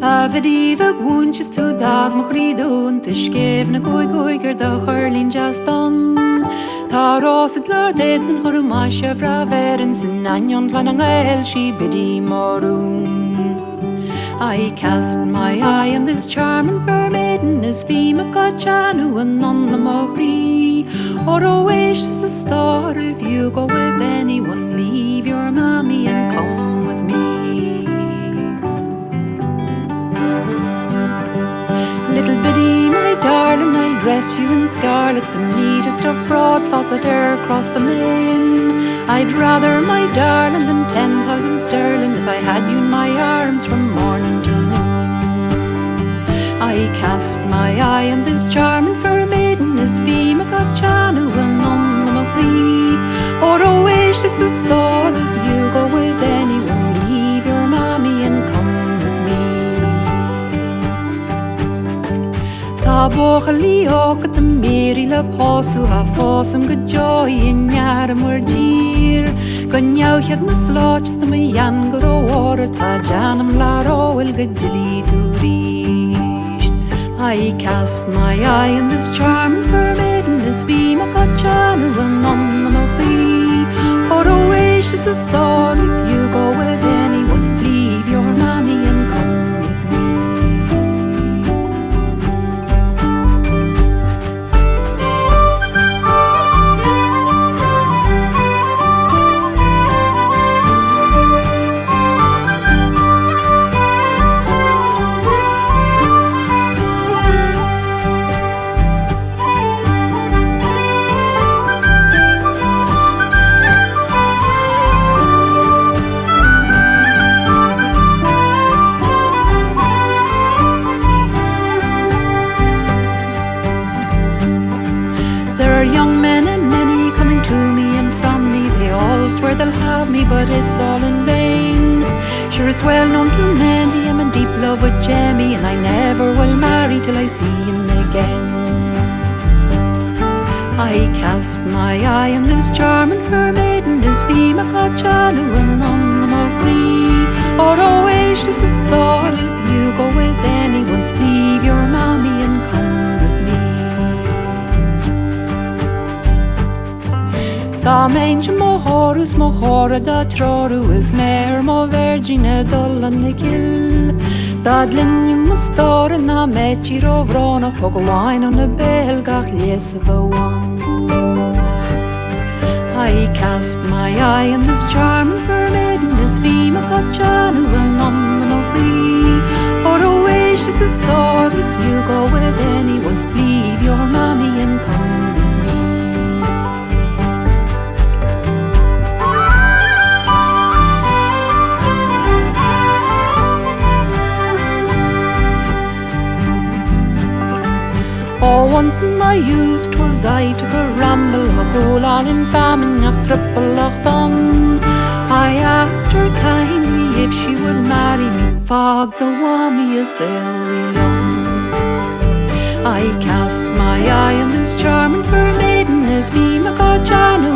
Vidífah gúntas tú dag mo chrídún Tá scéf na goigur da churlín jazz don Tá rásad lár déad an chur mai se bhra verin San anion tlan an gael si bidí marún I cast my eye on this charming fair maiden As Fima Gachanu and Nonna Marie Or oasis a star if you go with anyone Leave your mommy and come with me Little biddy, my darling, I'll dress you in scarlet The neatest of broadcloth that e'er crossed the main I'd rather, my darling, than 10,000 sterling If I had you in my arms from morning till noon I cast my eye on this charming fair maiden As Fima Gachanu and Nonna Marie Or oasis a star if you go with anyone Leave your mommy and come with me Tá bocha líoch at the Mary le pásu Ha fásam go joy in nyaram or dear Ganyauchiad na slot the me yan go water Ta janam la roel go dilly to reach I cast my eye on this charming fair maiden This Fima Gachanu and Nonna Marie Or oasis a star if you go with anyone Leave your mommy and come with me They'll have me, but it's all in vain. Sure, it's well known to many I'm in deep love with Jemmy, and I never will marry till I see him again. I cast my eye on this charming fair maiden, this Fima Gachanu and Nonna Marie. Or oasis a star if you go with anyone, leave your mommy and come with me. Tá méinse mo chorús mo chora da troru Is mer mo vergine dollan na kill Dad linnim mo star na mechi ro vrona Fog wine on a bell gach lies of a one I cast my eye on this charming fair maiden This Fima Gachanu and Nonna Marie Or oasis a star if you go with anyone Leave your mommy and come with me Oh, once in my youth 'twas I took a ramble My whole on in famine nach trippelach done I asked her kindly if she would marry me Fog the wami a silly long I cast my eye on this charming fair maiden As Fima Gachanu